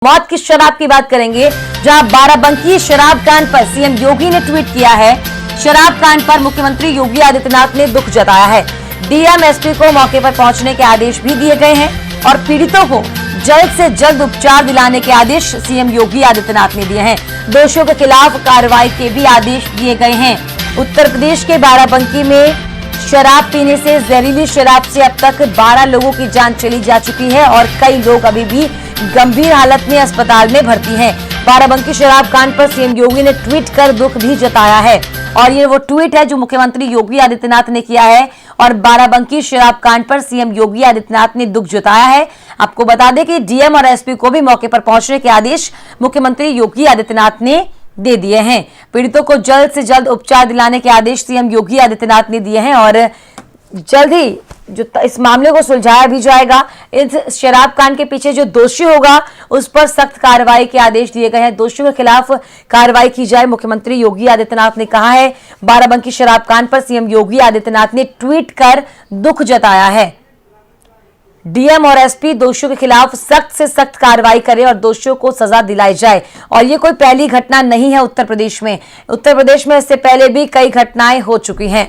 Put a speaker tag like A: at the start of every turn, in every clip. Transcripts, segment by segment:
A: मौत की शराब की बात करेंगे, जहां बाराबंकी शराब कांड पर सीएम योगी ने ट्वीट किया है। शराब कांड पर मुख्यमंत्री योगी आदित्यनाथ ने दुख जताया है। डीएम एसपी को मौके पर पहुंचने के आदेश भी दिए गए हैं और पीड़ितों को जल्द से जल्द उपचार दिलाने के आदेश सीएम योगी आदित्यनाथ ने दिए हैं। दोषियों के खिलाफ कार्रवाई के भी आदेश दिए गए हैं। उत्तर प्रदेश के बाराबंकी में शराब पीने से जहरीली शराब से अब तक 12 लोगों की जान चली जा चुकी है और कई लोग अभी भी गंभीर हालत में अस्पताल में भर्ती हैं। बाराबंकी शराब कांड पर सीएम योगी ने ट्वीट कर दुख भी जताया है और ये वो ट्वीट है जो मुख्यमंत्री योगी आदित्यनाथ ने किया है और बाराबंकी शराब कांड पर सीएम योगी आदित्यनाथ ने दुख जताया है। आपको बता दें कि डीएम और एसपी को भी मौके पर पहुंचने के आदेश मुख्यमंत्री योगी आदित्यनाथ ने दे दिए हैं। पीड़ितों को जल्द से जल्द उपचार दिलाने के आदेश सीएम योगी आदित्यनाथ ने दिए हैं और जल्द ही जो इस मामले को सुलझाया भी जाएगा। इस शराब कांड के पीछे जो दोषी होगा उस पर सख्त कार्रवाई के आदेश दिए गए हैं। दोषियों के खिलाफ कार्रवाई की जाए, मुख्यमंत्री योगी आदित्यनाथ ने कहा है। बाराबंकी शराब कांड पर सीएम योगी आदित्यनाथ ने ट्वीट कर दुख जताया है। डीएम और एसपी दोषियों के खिलाफ सख्त से सख्त कार्रवाई करें और दोषियों को सजा दिलाई जाए। और ये कोई पहली घटना नहीं है उत्तर प्रदेश में। उत्तर प्रदेश में इससे पहले भी कई घटनाएं हो चुकी हैं।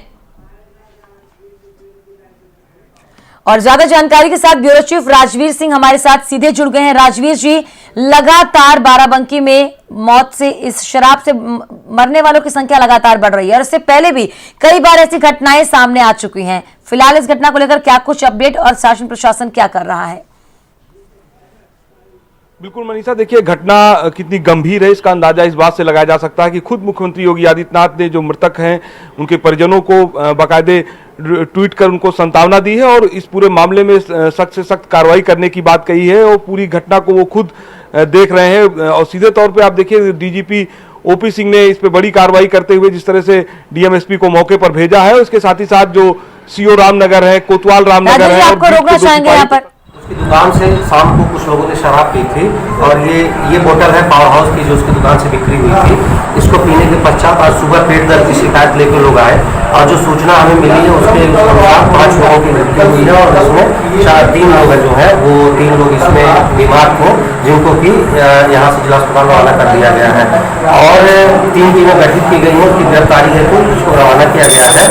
A: और ज्यादा जानकारी के साथ ब्यूरो चीफ राजवीर सिंह हमारे साथ सीधे जुड़ गए हैं। राजवीर जी, लगातार बाराबंकी में मौत से, इस शराब से मरने वालों की संख्या लगातार बढ़ रही है और इससे पहले भी कई बार ऐसी घटनाएं सामने आ चुकी हैं। फिलहाल इस घटना को लेकर क्या कुछ अपडेट और शासन प्रशासन क्या कर रहा है?
B: बिल्कुल मनीषा, देखिए घटना कितनी गंभीर है इसका अंदाजा इस बात से लगाया जा सकता है कि खुद मुख्यमंत्री योगी आदित्यनाथ ने जो मृतक हैं उनके परिजनों को बाकायदे ट्वीट कर उनको सांत्वना दी है और इस पूरे मामले में सख्त से सख्त कार्रवाई करने की बात कही है और पूरी घटना को वो खुद देख रहे हैं। और सीधे तौर पे आप देखिए डीजीपी ओपी सिंह ने इस पे बड़ी कार्रवाई करते हुए जिस तरह से डीएमएसपी को मौके पर भेजा है, उसके साथ ही साथ जो सीओ रामनगर है, कोतवाल रामनगर है,
A: आपको रोकना चाहेंगे यहाँ पर।
C: उसकी दुकान से शाम को कुछ लोगों ने शराब पी थी और ये बोतल है पावर हाउस की जो उसकी दुकान से बिक्री हुई थी। इसको पीने के पश्चात आज सुबह पेट दर्द की शिकायत लेकर लोग आए और जो सूचना हमें मिली है उसके अनुसार 5 लोगों की मृत्यु हुई है और इसमें 3 लोग जो है वो 3 लोग इसमें बीमार थे जिनको कि यहाँ से जिला अस्पताल रवाना कर दिया गया है और 3 टीमें गठित की गई हैं। उसकी गिरफ्तारी हेतु उसको रवाना किया गया है।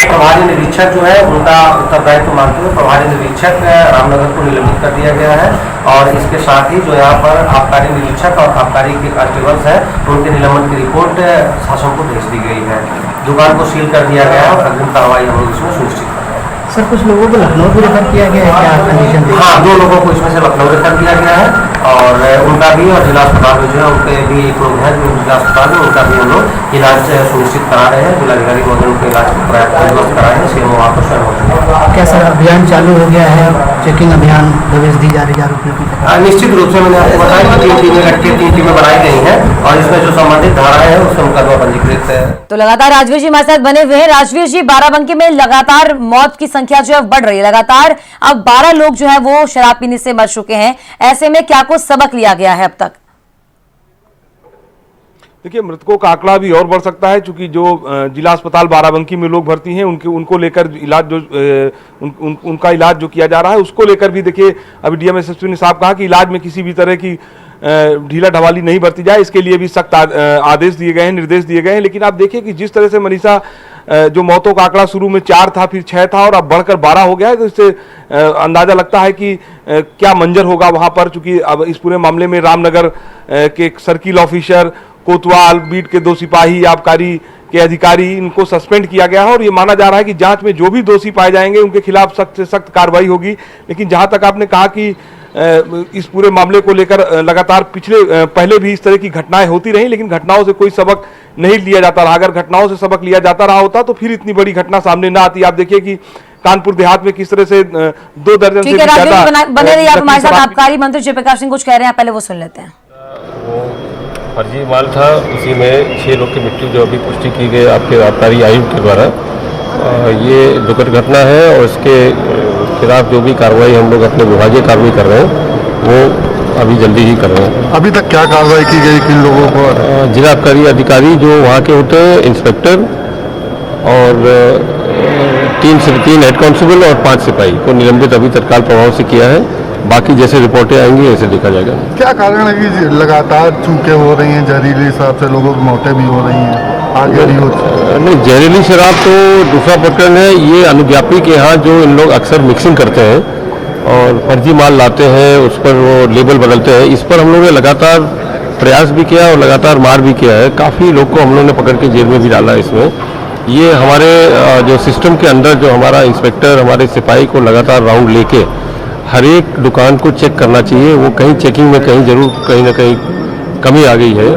C: प्रभारी निरीक्षक जो है उनका उत्तरदायित्व मानते हुए प्रभारी निरीक्षक रामनगर को निलंबित कर दिया गया है और इसके साथ ही जो यहाँ पर आबकारी निरीक्षक और आबकारी के कांस्टेबल्स हैं उनके निलंबन की रिपोर्ट शासन को भेज दी गई है। दुकान को सील कर दिया गया है और अग्रिम कार्रवाई हम लोग इसमें सुनिश्चित कर रहे हैं।
D: सर, कुछ लोगों को लखनऊ भी रेफर किया गया है क्या कंडीशन?
C: हाँ, 2 लोगों को इसमें से लखनऊ रेफर किया गया है और उनका भी और जिला अस्पताल में जो है उनके भी एक लोग हैं जो जिला अस्पताल में उनका भी हम लोग इलाज सुनिश्चित करा रहे हैं। जिलाधिकारी महोदय उनके इलाज बंदोबस्त करा रहे हैं। सीएम वहाँ पर स्वयं होंगे।
D: क्या सर अभियान चालू हो गया है? चेकिंग अभियान दबिश दी जा रही है आरोपियों की?
C: निश्चित रूप से मैंने आपको बताया कि 3 टीमें गठित 3 टीमें बनाई गई हैं और इसमें जो संबंधित धाराएं हैं उसका मुकदमा पंजीकृत है।
A: तो लगातार राजवीर जी हमारे साथ बने हुए हैं। राजवीर जी, बाराबंकी में लगातार मौत की संख्या जो है बढ़ रही है लगातार। अब 12 लोग जो है वो शराब पीने से मर चुके हैं। ऐसे में क्या कुछ सबक लिया गया है अब तक?
B: देखिए मृतकों का आंकड़ा भी और बढ़ सकता है क्योंकि जो जिला अस्पताल बाराबंकी में लोग भर्ती हैं उनको लेकर इलाज जो उनका इलाज जो किया जा रहा है उसको लेकर भी देखिए अभी डीएम एसपी ने साफ कहा कि इलाज में किसी भी तरह की ढीला ढवाली नहीं बरती जाए, इसके लिए भी सख्त आदेश दिए गए हैं, निर्देश दिए गए हैं। लेकिन आप देखिए कि जिस तरह से मनीषा जो मौतों का आंकड़ा शुरू में 4 था, फिर 6 था और अब बढ़कर 12 हो गया है, तो इससे अंदाजा लगता है कि क्या मंजर होगा वहां पर। चूंकि अब इस पूरे मामले में रामनगर के सर्किल ऑफिसर, कोतवाल, बीट के 2 सिपाही, आबकारी के अधिकारी, इनको सस्पेंड किया गया है और ये माना जा रहा है कि जांच में जो भी दोषी पाए जाएंगे उनके खिलाफ सख्त से सख्त कार्रवाई होगी। लेकिन जहां तक आपने कहा कि इस पूरे मामले को लेकर लगातार पहले भी इस तरह की घटनाएं होती रही लेकिन घटनाओं से कोई सबक नहीं लिया जाता रहा। अगर घटनाओं से सबक लिया जाता रहा होता तो फिर इतनी बड़ी घटना सामने ना आती। आप देखिए कि कानपुर देहात में किस तरह से 2 दर्जन से ज्यादा
A: बने रहिए आप हमारे साथ। आबकारी मंत्री जयप्रकाश सिंह कुछ कह रहे हैं, पहले वो सुन लेते हैं।
E: वो फर्जी माल था, उसी में 6 लोग की मृत्यु जो अभी पुष्टि की गई आपके आबकारी आयुक्त के द्वारा। ये दुखद घटना है और इसके खिलाफ जो भी कार्रवाई हम लोग अपने विभागीय कार्रवाई कर रहे हैं वो अभी जल्दी ही कर रहे हैं।
F: अभी तक क्या कार्रवाई की गई किन लोगों को?
E: जिला आबकारी अधिकारी जो वहाँ के होते हैं, इंस्पेक्टर और 3 हेड कांस्टेबल और 5 सिपाही को निलंबित अभी तत्काल प्रभाव से किया है। बाकी जैसे रिपोर्टें आएंगी ऐसे देखा जाएगा।
F: क्या कारण है कि लगातार चूकें हो रही हैं, जहरीले हिसाब से लोगों की मौतें भी हो रही हैं, आगे भी हो?
E: नहीं, जहरीली शराब तो दूसरा प्रकरण है। ये अनुज्ञापी के यहाँ जो इन लोग अक्सर मिक्सिंग करते हैं और फर्जी माल लाते हैं, उस पर वो लेबल बदलते हैं, इस पर हम लोगों ने लगातार प्रयास भी किया और लगातार मार भी किया है। काफ़ी लोग को हम लोगों ने पकड़ के जेल में भी डाला है इसमें। ये हमारे जो सिस्टम के अंदर जो हमारा इंस्पेक्टर, हमारे सिपाही को लगातार राउंड लेके हर एक दुकान को चेक करना चाहिए। वो कहीं चेकिंग में कहीं जरूर कहीं ना कहीं कमी आ गई है।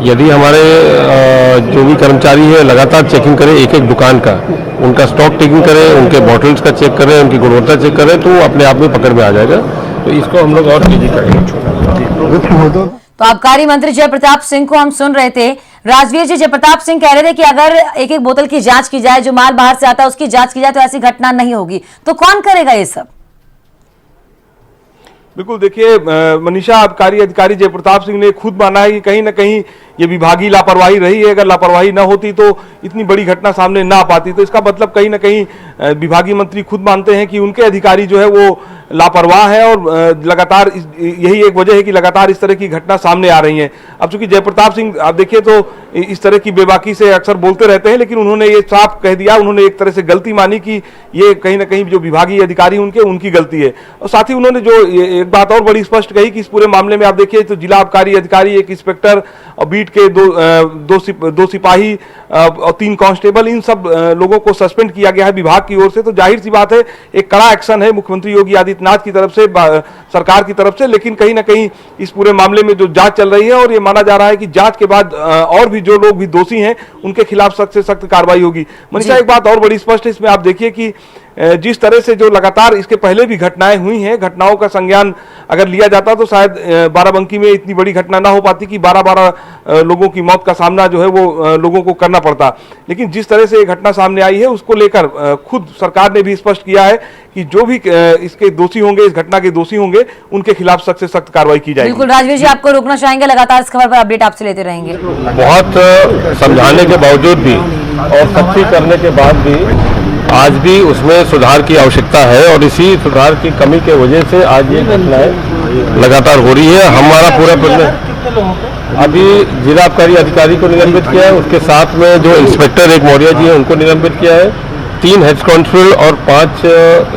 E: यदि हमारे जो भी कर्मचारी है लगातार चेकिंग करें एक एक दुकान का, उनका स्टॉक टेकिंग करें, उनके बॉटल्स का चेक करें, उनकी गुणवत्ता चेक करें, तो वो अपने आप में पकड़ में आ जाएगा। तो इसको हम लोग और तेजी करेंगे।
A: तो आबकारी मंत्री जयप्रताप सिंह को हम सुन रहे थे। राजवीर जी, जयप्रताप सिंह कह रहे थे कि अगर एक एक बोतल की जांच की जाए, जो माल बाहर से आता है उसकी जांच की जाए, तो ऐसी घटना नहीं होगी। तो कौन करेगा ये सब?
B: बिल्कुल, देखिए मनीषा, आबकारी अधिकारी जयप्रताप सिंह ने खुद माना है कि कहीं ना कहीं ये विभागीय लापरवाही रही है। अगर लापरवाही ना होती तो इतनी बड़ी घटना सामने ना आ पाती। तो इसका मतलब कहीं ना कहीं विभागीय मंत्री खुद मानते हैं कि उनके अधिकारी जो है वो लापरवाह है और लगातार यही एक वजह है कि लगातार इस तरह की घटना सामने आ रही है। अब चूंकि जयप्रताप सिंह आप देखिए तो इस तरह की बेबाकी से अक्सर बोलते रहते हैं, लेकिन उन्होंने ये साफ कह दिया, उन्होंने एक तरह से गलती मानी कि ये कहीं ना कहीं जो विभागीय अधिकारी उनकी गलती है। और साथ ही उन्होंने जो एक बात और बड़ी स्पष्ट कही कि इस पूरे मामले में आप देखिए तो जिला आबकारी अधिकारी, एक इंस्पेक्टर और बीट के दो सिपाही और 3 कांस्टेबल, इन सब लोगों को सस्पेंड किया गया है विभाग की ओर से। तो जाहिर सी बात है एक कड़ा एक्शन है मुख्यमंत्री योगी आदित्यनाथ की तरफ से, सरकार की तरफ से। लेकिन कहीं ना कहीं इस पूरे मामले में जो जांच चल रही है और ये माना जा रहा है कि जांच के बाद और भी जो लोग भी दोषी हैं उनके खिलाफ सख्त से सख्त कार्रवाई होगी। मनीषा, एक बात और बड़ी स्पष्ट है इसमें, आप देखिए कि जिस तरह से जो लगातार इसके पहले भी घटनाएं हुई हैं, घटनाओं का संज्ञान अगर लिया जाता तो शायद बाराबंकी में इतनी बड़ी घटना ना हो पाती कि 12 लोगों की मौत का सामना जो है वो लोगों को करना पड़ता। लेकिन जिस तरह से ये घटना सामने आई है उसको लेकर खुद सरकार ने भी स्पष्ट किया है कि जो भी इसके दोषी होंगे, इस घटना के दोषी होंगे, उनके खिलाफ सख्त से सख्त कार्रवाई की जाएगी।
A: बिल्कुल राजवीर जी, आपको रोकना चाहेंगे, लगातार इस खबर पर अपडेट आपसे लेते रहेंगे।
E: बहुत समझाने के बावजूद भी और सख्ती करने के बाद भी आज भी उसमें सुधार की आवश्यकता है और इसी सुधार की कमी के वजह से आज ये घटनाएं लगातार हो रही है। हमारा पूरा प्रश्न अभी जिला आबकारी अधिकारी को निलंबित किया है, उसके साथ में जो इंस्पेक्टर एक मौर्य जी है उनको निलंबित किया है, 3 हेड कांस्टेबल और 5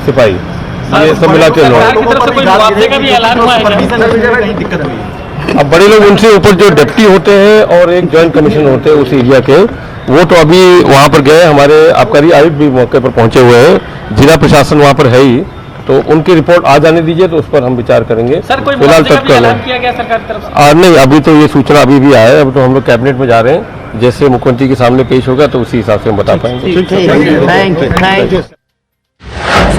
E: सिपाही, ये सब मिला के अब बड़े लोग उनसे ऊपर जो डिप्टी होते हैं और एक जॉइंट कमिश्नर होते हैं उस एरिया के, वो तो अभी वहां पर गए। हमारे आबकारी आयुक्त भी मौके पर पहुंचे हुए हैं, जिला प्रशासन वहां पर है ही, तो उनकी रिपोर्ट आ जाने दीजिए तो उस पर हम विचार करेंगे। फिलहाल तक किया गया सरकार की तरफ से? नहीं, अभी तो ये सूचना अभी भी आया है। अब तो हम लोग कैबिनेट में जा रहे हैं, जैसे मुख्यमंत्री के सामने पेश होगा तो उसी हिसाब से हम बता पाएंगे।
D: Thank you.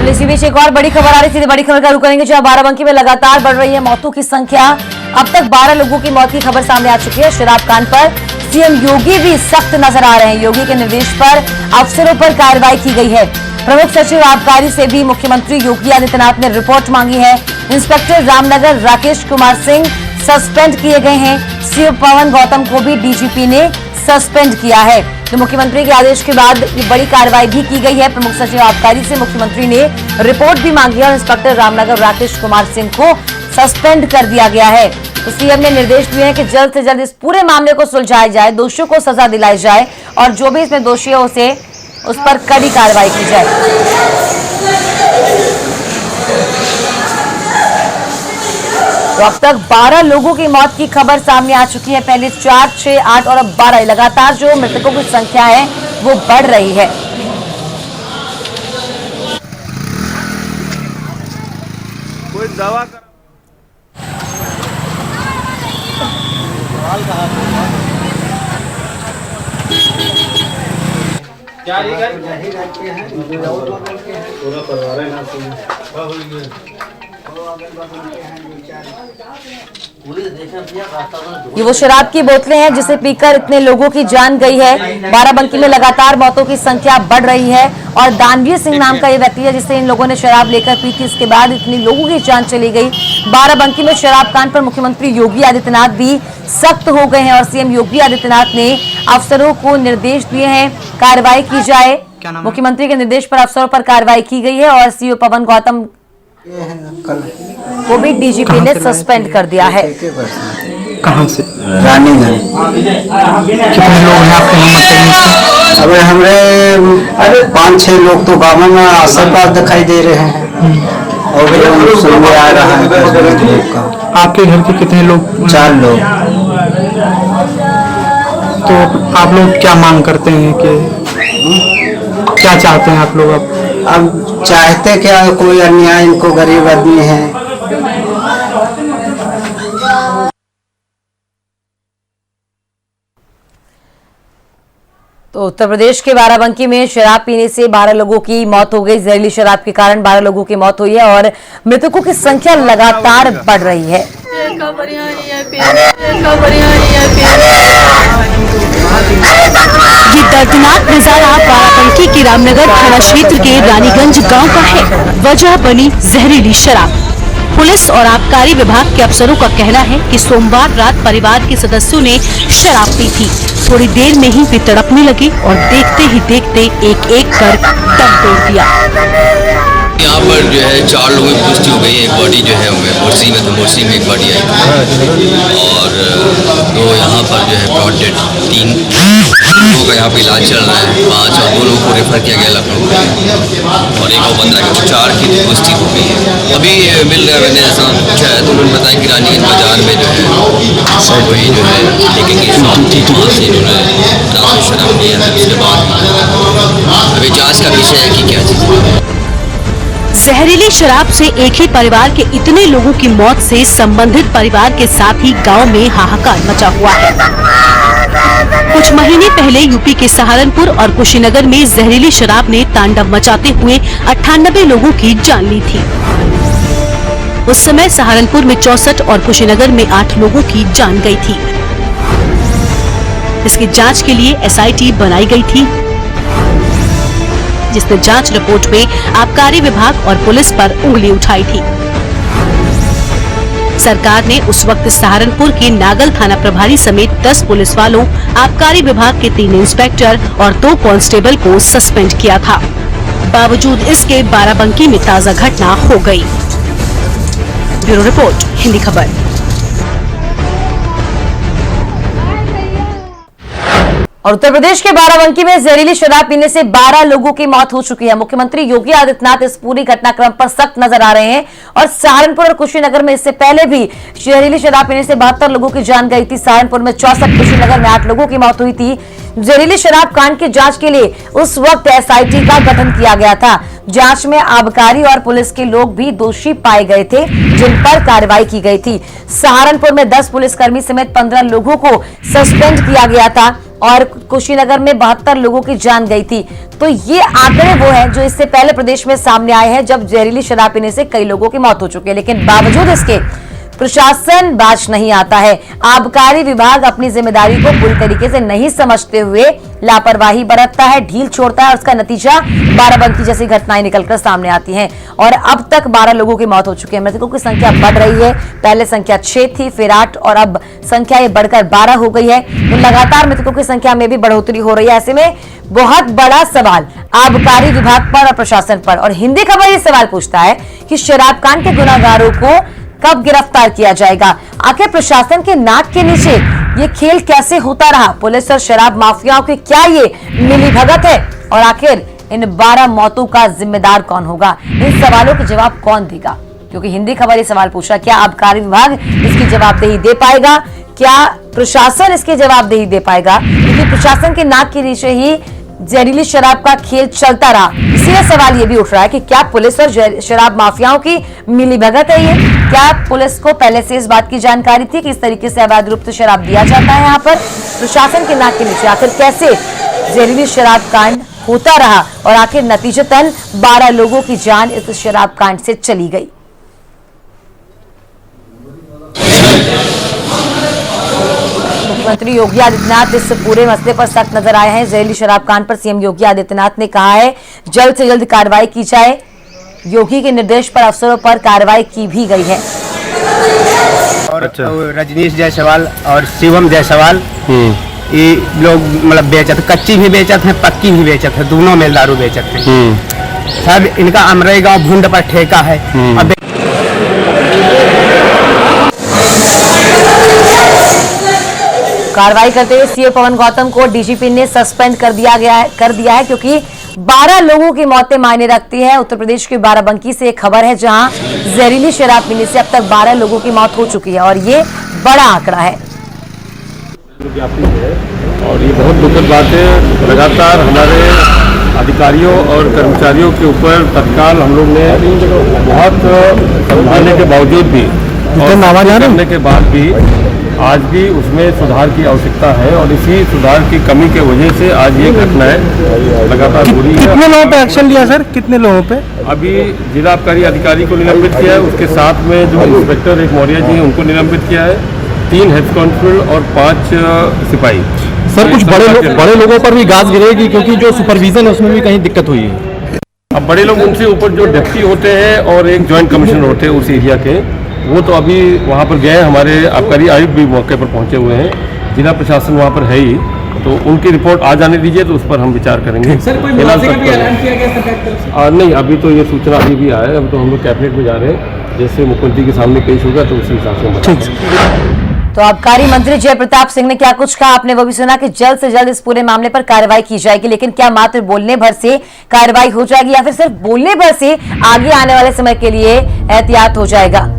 A: इसी बीच एक और बड़ी खबर आ रही थी, बड़ी खबर का रुख करेंगे जहां बाराबंकी में लगातार बढ़ रही है मौतों की संख्या। अब तक 12 लोगों की मौत की खबर सामने आ चुकी है। शराब कांड पर सीएम योगी भी सख्त नजर आ रहे हैं। योगी के निर्देश पर अफसरों पर कार्रवाई की गई है। प्रमुख सचिव आबकारी से भी मुख्यमंत्री योगी आदित्यनाथ ने रिपोर्ट मांगी है। इंस्पेक्टर रामनगर राकेश कुमार सिंह सस्पेंड किए गए हैं। सीओ पवन गौतम को भी डीजीपी ने सस्पेंड किया है। तो मुख्यमंत्री के आदेश के बाद ये बड़ी कार्रवाई भी की गई है। प्रमुख सचिव आबकारी से मुख्यमंत्री ने रिपोर्ट भी मांगी है और इंस्पेक्टर रामनगर राकेश कुमार सिंह को सस्पेंड कर दिया गया है। तो सीएम ने निर्देश दिए हैं कि जल्द से जल्द इस पूरे मामले को सुलझाया जाए, दोषियों को सजा दिलाई जाए और जो भी इसमें दोषी है उसे उस पर कड़ी कार्रवाई की जाए। तो अब तक 12 लोगों की मौत की खबर सामने आ चुकी है। पहले 4, 6, 8 और अब 12। लगातार जो मृतकों की संख्या है वो बढ़ रही है।
B: कोई दावा
A: ये वो शराब की बोतलें हैं जिसे पीकर इतने लोगों की जान गई है। बाराबंकी में लगातार मौतों की संख्या बढ़ रही है और दानवीर सिंह नाम का ये व्यक्ति है जिसे इन लोगों ने शराब लेकर पी थी, इसके बाद इतनी लोगों की जान चली गई। बाराबंकी में शराब कांड पर मुख्यमंत्री योगी आदित्यनाथ भी सख्त हो गए हैं और सीएम योगी आदित्यनाथ ने अफसरों को निर्देश दिए हैं कार्रवाई की जाए। मुख्यमंत्री के निर्देश पर अफसरों पर कार्रवाई की गई है और सीओ पवन गौतम
D: कल
A: वो भी डीजीपी ने सस्पेंड कर दिया है।
D: कहाँ से? रानीगंज। कितने लोग हैं आपके हिम्मत करने से? अबे हमारे 5-6 लोग तो गाँव में आसपास पास दिखाई दे रहे हैं और भी सुनने आ रहा है 10 लोग का। आपके घर के कितने लोग? 4 लोग। तो आप लोग क्या मांग करते हैं कि क्या चाहते हैं आप लोग? अब चाहते क्या, कोई अन्याय, इनको गरीब आदमी है।
A: तो उत्तर प्रदेश के बाराबंकी में शराब पीने से 12 लोगों की मौत हो गई। जहरीली शराब के कारण 12 लोगों की मौत हुई है और मृतकों की संख्या लगातार बढ़ रही है।
G: ये दर्दनाक नजारा बाराबंकी के रामनगर थाना क्षेत्र के रानीगंज गांव का है। वजह बनी जहरीली शराब। पुलिस और आबकारी विभाग के अफसरों का कहना है कि सोमवार रात परिवार के सदस्यों ने शराब पी थी। थोड़ी देर में ही वे तड़पने लगे और देखते ही देखते एक एक कर दम तोड़ दिया।
H: यहाँ पर जो है 4 लोगों की पुष्टि हो गई है। एक बॉडी जो है मुर्सी में, तो मुर्सी में एक बॉडी आई और 2 यहाँ पर जो है ब्रॉड डेड, 3 लोगों का यहाँ पे इलाज चल रहा है। 5 और 2 लोगों को रेफर किया गया लखनऊ में और 1 और 15 के 4 की पुष्टि हो गई है। अभी मिल रहा है ऐसा पूछा है तो उन्होंने बताया कि रानीगंज बाजार में जो है वही जो है देखेंगे शॉप थी, वहाँ से इन्होंने ट्रांसफर शराब किया है। उसके बाद अभी जाँच का विषय है कि क्या चीज़।
G: जहरीली शराब से एक ही परिवार के इतने लोगों की मौत से संबंधित परिवार के साथ ही गांव में हाहाकार मचा हुआ है। कुछ महीने पहले यूपी के सहारनपुर और कुशीनगर में जहरीली शराब ने तांडव मचाते हुए 98 लोगों की जान ली थी। उस समय सहारनपुर में 64 और कुशीनगर में 8 लोगों की जान गई थी। इसकी जांच के लिए एसआईटी बनाई गई थी, जिसने जांच रिपोर्ट में आबकारी विभाग और पुलिस पर उंगली उठाई थी। सरकार ने उस वक्त सहारनपुर के नागल थाना प्रभारी समेत 10 पुलिस वालों, आबकारी विभाग के 3 इंस्पेक्टर और 2 कांस्टेबल को सस्पेंड किया था। बावजूद इसके बाराबंकी में ताजा घटना हो गई। ब्यूरो रिपोर्ट, हिंदी खबर।
A: और उत्तर प्रदेश के बाराबंकी में जहरीली शराब पीने से 12 लोगों की मौत हो चुकी है। मुख्यमंत्री योगी आदित्यनाथ इस पूरी घटनाक्रम पर सख्त नजर आ रहे हैं और सहारनपुर और कुशीनगर में इससे पहले भी जहरीली शराब पीने से 72 लोगों की जान गई थी। सहारनपुर में 64, कुशीनगर में 8 लोगों की मौत हुई थी। जहरीली शराब कांड की जांच के लिए उस वक्त एसआईटी का गठन किया गया था। जांच में आबकारी और पुलिस के लोग भी दोषी पाए गए थे, जिन पर कार्रवाई की गई थी। सहारनपुर में 10 पुलिसकर्मी समेत 15 लोगों को सस्पेंड किया गया था और कुशीनगर में 72 लोगों की जान गई थी। तो ये आंकड़े वो हैं जो इससे पहले प्रदेश में सामने आए हैं, जब जहरीली शराब पीने से कई लोगों की मौत हो चुकी है। लेकिन बावजूद इसके प्रशासन बाज नहीं आता है। आबकारी विभाग अपनी जिम्मेदारी को पूरी तरीके से नहीं समझते हुए लापरवाही बरतता है, ढील छोड़ता है और उसका नतीजा बाराबंकी जैसी घटनाएं निकलकर सामने आती हैं। और अब तक 12 लोगों की मौत हो चुकी है। मृतकों की संख्या बढ़ रही है। पहले संख्या 6 थी, फिर 8 और अब संख्या ये बढ़कर 12 हो गई है। तो लगातार मृतकों की संख्या में भी बढ़ोतरी हो रही है। ऐसे में बहुत बड़ा सवाल आबकारी विभाग पर और प्रशासन पर। और हिंदी खबर ये सवाल पूछता है कि शराब कांड के गुनाहगारों को कब गिरफ्तार किया जाएगा? आखिर प्रशासन के नाक के नीचे ये खेल कैसे होता रहा? पुलिस और शराब माफियाओं की क्या ये मिलीभगत है? और आखिर इन 12 मौतों का जिम्मेदार कौन होगा? इन सवालों के जवाब कौन देगा? क्योंकि हिंदी खबर ये सवाल पूछ रहा, क्या आबकारी विभाग इसकी जवाबदेही दे पाएगा? क्या प्रशासन इसकी जवाबदेही दे पाएगा? क्योंकि प्रशासन के नाक के नीचे ही जहरीली शराब का खेल चलता रहा। इसीलिए सवाल ये भी उठ रहा है कि क्या पुलिस और शराब माफियाओं की मिलीभगत है ये? क्या पुलिस को पहले से इस बात की जानकारी थी कि इस तरीके से अवैध रूप से शराब दिया जाता है? यहाँ पर प्रशासन के नाक के नीचे आखिर कैसे जहरीली शराब कांड होता रहा और आखिर नतीजतन 12 लोगों की जान इस शराब कांड से चली गई। मुख्यमंत्री योगी आदित्यनाथ इस पूरे मसले पर सख्त नजर आए हैं। जहरीली शराब कांड पर सीएम योगी आदित्यनाथ ने कहा है जल्द से जल्द कार्रवाई की जाए। योगी के निर्देश पर अफसरों पर कार्रवाई की भी गई है।
I: और रजनीश जायसवाल और शिवम जायसवाल ये लोग मतलब बेचत, कच्ची भी बेचत है, पक्की भी बेचत है, दोनों में दारू बेचत है। सब इनका अमरेगांव भुंड पर ठेका है। अब
A: कार्रवाई करते हुए सीओ पवन गौतम को डीजीपी ने सस्पेंड कर दिया है क्योंकि 12 लोगों की मौतें मायने रखती है। उत्तर प्रदेश के बाराबंकी से एक खबर है जहां जहरीली शराब पीने से अब तक 12 लोगों की मौत हो चुकी है और ये बड़ा आंकड़ा है।
E: और ये बहुत दुखद बात है। लगातार हमारे अधिकारियों और कर्मचारियों के ऊपर तत्काल हम लोग ने बहुत समझाने के बावजूद भी और करने के बाद भी आज भी उसमें सुधार की आवश्यकता है और इसी सुधार की कमी के वजह से आज ये घटनाएं लगातार हो रही है।
J: कितने लोगों पे एक्शन लिया सर? कितने लोगों पे?
E: अभी जिला आबकारी अधिकारी को निलंबित किया है, उसके साथ में जो इंस्पेक्टर एक मौर्य जी हैं उनको निलंबित किया है, 3 हेड कांस्टेबल और 5 सिपाही।
J: सर कुछ बड़े लोगों पर भी गाज गिरेगी क्योंकि जो सुपरविजन है उसमें भी कहीं दिक्कत हुई है।
E: अब बड़े लोग उनसे ऊपर जो डिप्टी होते हैं और एक ज्वाइंट कमिश्नर होते हैं उस एरिया के, वो तो अभी वहाँ पर गए। हमारे आबकारी आयुक्त भी मौके पर पहुँचे हुए हैं, जिला प्रशासन वहाँ पर है ही, तो उनकी रिपोर्ट आ जाने दीजिए तो उस पर हम विचार करेंगे।
J: सर कोई मुआवजे का भी ऐलान किया गया सरकार की तरफ से?
E: नहीं, अभी तो ये सूचना अभी भी आया है। अब तो हम लोग कैबिनेट में जा रहे हैं, जैसे मुख्यमंत्री के सामने पेश होगा तो उसी हिसाब से हम बताएंगे।
A: तो आबकारी मंत्री जय प्रताप सिंह ने क्या कुछ कहा आपने वो भी सुना कि जल्द से जल्द इस पूरे मामले पर कार्रवाई की जाएगी। लेकिन क्या मात्र बोलने भर से कार्रवाई हो जाएगी या फिर सिर्फ बोलने भर से आगे आने वाले समय के लिए एहतियात हो जाएगा?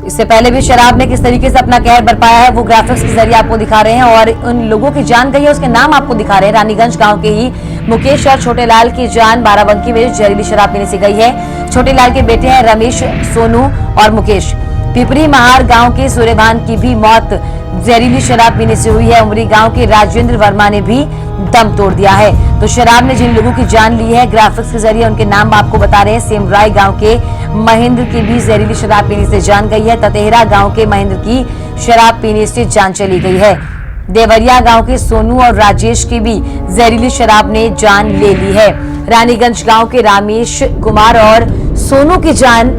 A: इससे पहले भी शराब ने किस तरीके से अपना कहर बरपाया है वो ग्राफिक्स के जरिए आपको दिखा रहे हैं और उन लोगों की जान गई है उसके नाम आपको दिखा रहे हैं। रानीगंज गांव के ही मुकेश और छोटे लाल की जान बाराबंकी में जहरीली शराब पीने से गई है। छोटे लाल के बेटे हैं रमेश, सोनू और मुकेश। पिपरी महार गांव के सूर्यभान की भी मौत जहरीली शराब पीने से हुई है। उमरी गांव के राजेंद्र वर्मा ने भी दम तोड़ दिया है। तो शराब ने जिन लोगों की जान ली है ग्राफिक्स के जरिए उनके नाम आपको बता रहे हैं। सेमराय गांव के महेंद्र की भी जहरीली शराब पीने से जान गई है। ततेहरा गांव के महेंद्र की शराब पीने से जान चली गई है। देवरिया गांव के सोनू और राजेश की भी जहरीली शराब ने जान ले ली है। रानीगंज गांव के रामेश कुमार और सोनू की जान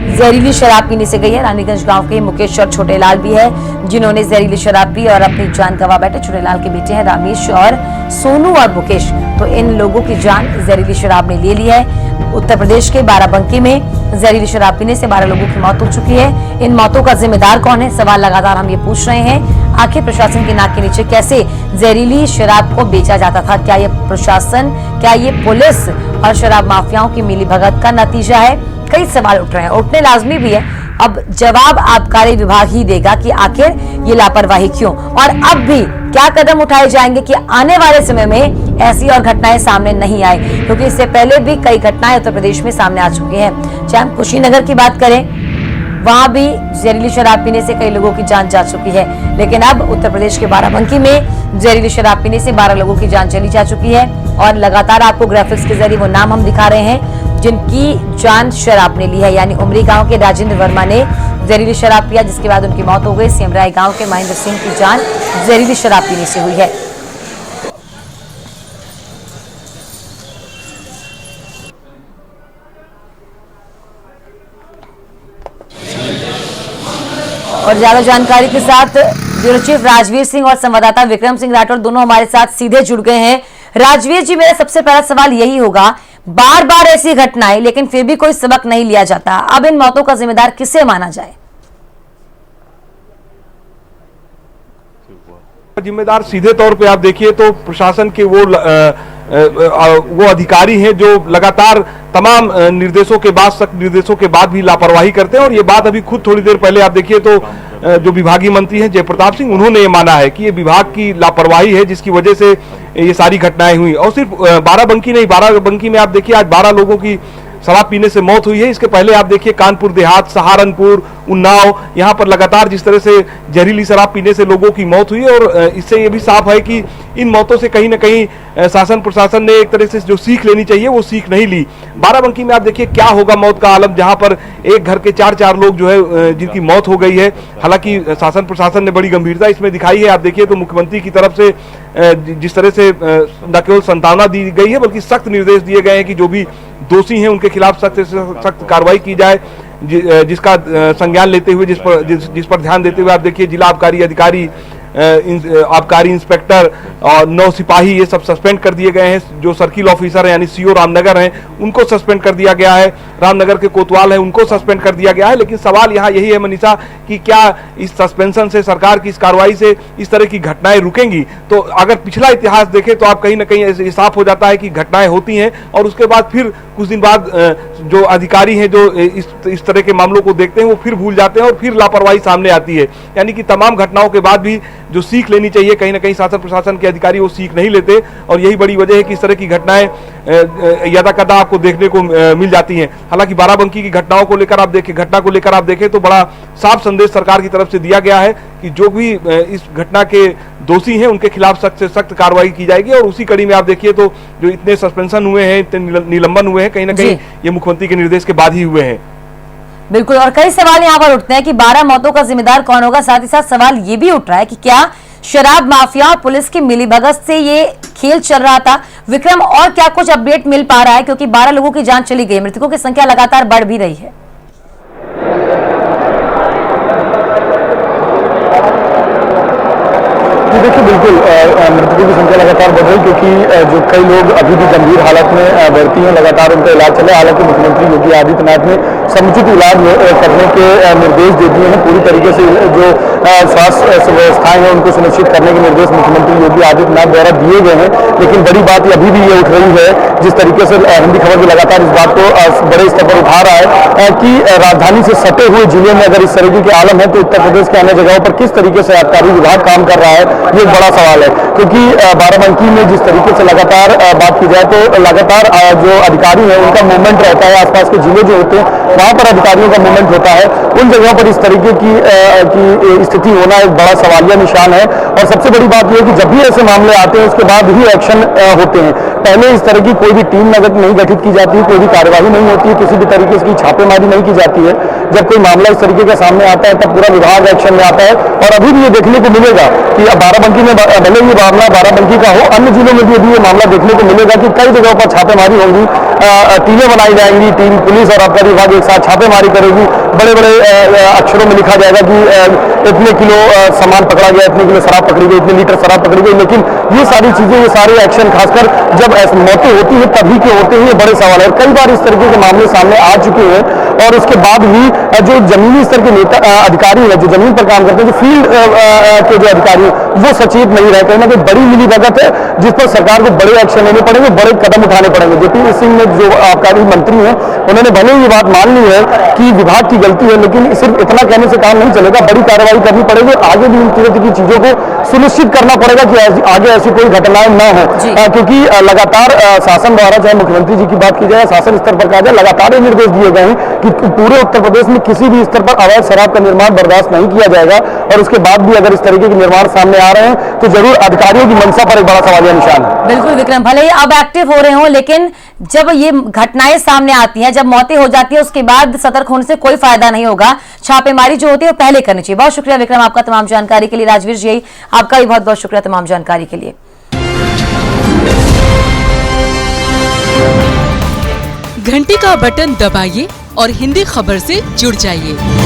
A: जहरीली शराब पीने से गई है। रानीगंज गांव के मुकेश और छोटे लाल भी है जिन्होंने जहरीली शराब पी और अपनी जान गंवा बैठे। छोटे लाल के बेटे हैं रामेश और सोनू और मुकेश। तो इन लोगों की जान जहरीली शराब ने ले ली है। उत्तर प्रदेश के बाराबंकी में जहरीली शराब पीने से 12 लोगों की मौत हो चुकी है। इन मौतों का जिम्मेदार कौन है, सवाल लगातार हम ये पूछ रहे हैं। आखिर प्रशासन की नाक के नीचे कैसे जहरीली शराब को बेचा जाता था? क्या ये प्रशासन, क्या ये पुलिस और शराब माफियाओं की मिलीभगत का नतीजा है? कई सवाल उठ रहे हैं, उठने लाजमी भी है। अब जवाब आबकारी विभाग ही देगा कि आखिर ये लापरवाही क्यों और अब भी क्या कदम उठाए जाएंगे कि आने वाले समय में ऐसी और घटनाएं सामने नहीं आए, क्योंकि इससे पहले भी कई घटनाएं उत्तर प्रदेश में सामने आ चुकी हैं। चाहे हम कुशीनगर की बात करें, वहां भी जहरीली शराब पीने से कई लोगों की जान जा चुकी है। लेकिन अब उत्तर प्रदेश के बाराबंकी में जहरीली शराब पीने से 12 लोगों की जान चली जा चुकी है और लगातार आपको ग्राफिक्स के जरिए वो नाम हम दिखा रहे हैं जिनकी जान शराब ने ली है। यानी उमरी गांव के राजेंद्र वर्मा ने जहरीली शराब पिया जिसके बाद उनकी मौत हो गई। सेमराय गांव के महेंद्र सिंह की जान जहरीली शराब पीने से हुई है। और ज्यादा जानकारी के साथ ब्यूरो चीफ राजवीर सिंह और संवाददाता विक्रम सिंह राठौर दोनों हमारे साथ सीधे जुड़ गए हैं। राजवीर जी, मेरा सबसे पहला सवाल यही होगा, बार बार ऐसी घटनाएं लेकिन फिर भी कोई सबक नहीं लिया जाता, अब इन मौतों का जिम्मेदार किसे माना जाए?
B: जिम्मेदार सीधे तौर पे आप देखिए तो प्रशासन के वो अधिकारी हैं जो लगातार तमाम निर्देशों के बाद, सख्त निर्देशों के बाद भी लापरवाही करते हैं। और ये बात अभी खुद थोड़ी देर पहले आप देखिए तो जो विभागीय मंत्री हैं जय प्रताप सिंह, उन्होंने ये माना है कि ये विभाग की लापरवाही है जिसकी वजह से ये सारी घटनाएं हुई। और सिर्फ बाराबंकी नहीं, बाराबंकी में आप देखिए आज 12 लोगों की शराब पीने से मौत हुई है। इसके पहले आप देखिए कानपुर देहात, सहारनपुर, उन्नाव, यहाँ पर लगातार जिस तरह से जहरीली शराब पीने से लोगों की मौत हुई है। और इससे ये भी साफ है कि इन मौतों से कहीं ना कहीं शासन प्रशासन ने एक तरह से जो सीख लेनी चाहिए वो सीख नहीं ली। बाराबंकी में आप देखिए क्या होगा मौत का आलम, जहां पर एक घर के 4 लोग जो है जिनकी मौत हो गई है। हालांकि शासन प्रशासन ने बड़ी गंभीरता इसमें दिखाई है। आप देखिए तो मुख्यमंत्री की तरफ से जिस तरह से न केवल सांत्वना दी गई है बल्कि सख्त निर्देश दिए गए हैं कि जो भी दोषी हैं उनके खिलाफ सख्त से सख्त कार्रवाई की जाए, जिसका संज्ञान लेते हुए, जिस पर ध्यान देते हुए आप देखिए जिला आबकारी अधिकारी, आबकारी इंस्पेक्टर और 9 सिपाही ये सब सस्पेंड कर दिए गए हैं। जो सर्किल ऑफिसर हैं यानी सीओ रामनगर हैं उनको सस्पेंड कर दिया गया है। रामनगर के कोतवाल हैं उनको सस्पेंड कर दिया गया है। लेकिन सवाल यहाँ यही है मनीषा कि क्या इस सस्पेंशन से, सरकार की इस कार्रवाई से इस तरह की घटनाएं रुकेंगी? तो अगर पिछला इतिहास देखें तो आप कहीं ना कहीं ऐसे साफ हो जाता है कि घटनाएं होती हैं और उसके बाद फिर कुछ दिन बाद जो अधिकारी हैं जो इस तरह के मामलों को देखते हैं वो फिर भूल जाते हैं और फिर लापरवाही सामने आती है। यानी कि तमाम घटनाओं के बाद भी जो सीख लेनी चाहिए, कहीं ना कहीं शासन प्रशासन के अधिकारी वो सीख नहीं लेते और यही बड़ी वजह है कि इस तरह की घटनाएं यदाकदा आपको देखने को मिल जाती हैं। हालांकि बाराबंकी की घटना को लेकर आप देखें तो बड़ा साफ संदेश सरकार की तरफ से दिया गया है कि जो भी इस घटना के दोषी हैं उनके खिलाफ सख्त से सख्त कार्रवाई की जाएगी। और उसी कड़ी में आप देखिए तो जो इतने सस्पेंशन हुए हैं, इतने निलंबन हुए हैं, कहीं ना कहीं ये मुख्यमंत्री के निर्देश के बाद ही हुए हैं।
A: बिल्कुल, और कई सवाल यहाँ पर उठते हैं कि 12 मौतों का जिम्मेदार कौन होगा। साथ ही साथ सवाल ये भी उठ रहा है कि क्या शराब माफिया और पुलिस की मिलीभगत से ये खेल चल रहा था। विक्रम, और क्या कुछ अपडेट मिल पा रहा है, क्योंकि 12 लोगों की जान चली गई, मृतकों की संख्या लगातार बढ़ भी रही है।
J: देखिए बिल्कुल मृतकों की संख्या लगातार बढ़ रही, क्योंकि जो कई लोग अभी भी गंभीर हालत में भर्ती हैं, लगातार उनका इलाज चल रहा है। हालांकि मुख्यमंत्री योगी आदित्यनाथ ने समुचित इलाज करने के निर्देश दे दिए हैं। पूरी तरीके से जो स्वास्थ्य व्यवस्थाएं हैं उनको सुनिश्चित करने के निर्देश मुख्यमंत्री योगी आदित्यनाथ द्वारा दिए गए हैं। लेकिन बड़ी बात अभी भी ये उठ रही है, जिस तरीके से हिंदी खबर भी लगातार इस बात को बड़े स्तर पर उठा रहा है कि राजधानी से सटे हुए जिले में अगर इस तरीके के आलम है तो उत्तर प्रदेश के अन्य जगहों पर किस तरीके से आबकारी विभाग काम कर रहा है, ये एक बड़ा सवाल है। क्योंकि बाराबंकी में जिस तरीके से लगातार बात की जाए तो लगातार जो अधिकारी हैं उनका मूवमेंट रहता है, आसपास के जिले जो होते हैं वहां पर अधिकारियों का मूवमेंट होता है, उन जगहों पर इस तरीके की स्थिति होना एक बड़ा सवालिया निशान है। और सबसे बड़ी बात यह है कि जब भी ऐसे मामले आते हैं उसके बाद ही एक्शन होते हैं। पहले इस तरह की कोई भी टीम नहीं गठित की जाती है, कोई भी कार्यवाही नहीं होती है, किसी भी तरीके की छापेमारी नहीं की जाती है। जब कोई मामला इस तरीके का सामने आता है तब पूरा विभाग एक्शन में आता है। और अभी भी ये देखने को मिलेगा कि बाराबंकी में भले ये मामला बाराबंकी का हो, अन्य जिलों में भी अभी ये मामला देखने को मिलेगा कि कई जगहों पर छापेमारी होंगी, टीमें बनाई जाएंगी, टीम पुलिस और आबकारी विभाग एक साथ छापेमारी करेगी। बड़े बड़े अक्षरों में लिखा जाएगा कि इतने किलो सामान पकड़ा गया, इतने किलो शराब पकड़ी गई, इतने लीटर शराब पकड़ी गई। लेकिन ये सारी चीजें, ये सारे एक्शन खासकर जब ऐसी मौतें होती हैं तभी के होते हैं, ये बड़े सवाल है। कई बार इस तरीके के मामले सामने आ चुके हैं और उसके बाद भी जो जमीनी स्तर के नेता अधिकारी हैं, जो जमीन पर काम करते हैं, जो फील्ड के जो अधिकारी हैं, वो सचेत नहीं रहे। कहीं ना कहीं बड़ी मिलीभगत है जिस पर सरकार को बड़े एक्शन लेने पड़ेंगे, बड़े कदम उठाने पड़ेंगे। जेपी सिंह ने, जो आबकारी मंत्री हैं, उन्होंने भले ही ये बात मान ली है कि विभाग की गलती है, लेकिन सिर्फ इतना कहने से काम नहीं चलेगा, बड़ी कार्रवाई करनी पड़ेगी। आगे भी इन तरह की चीजों को सुनिश्चित करना पड़ेगा कि आगे ऐसी कोई घटनाएं न हो। क्योंकि लगातार शासन द्वारा, चाहे मुख्यमंत्री जी की बात की जाए, शासन स्तर पर कहा जाए, लगातार ये निर्देश दिए गए हैं कि पूरे उत्तर प्रदेश में किसी भी स्तर पर अवैध शराब का निर्माण बर्दाश्त नहीं किया जाएगा। और उसके बाद भी अगर इस तरीके के निर्माण सामने आ रहे हैं तो जरूर अधिकारियों की मंशा पर एक बड़ा सवालिया निशान है।
A: बिल्कुल विक्रम, भले ही अब एक्टिव हो रहे हो, लेकिन जब ये घटनाएं सामने आती हैं, जब मौतें हो जाती है, उसके बाद सतर्क होने से कोई फायदा नहीं होगा। छापेमारी जो होती है वो पहले करनी चाहिए। बहुत शुक्रिया विक्रम आपका तमाम जानकारी के लिए। राजवीर जी, आपका भी बहुत बहुत शुक्रिया तमाम जानकारी के लिए।
K: घंटी का बटन दबाइए और हिंदी खबर से जुड़ जाइए।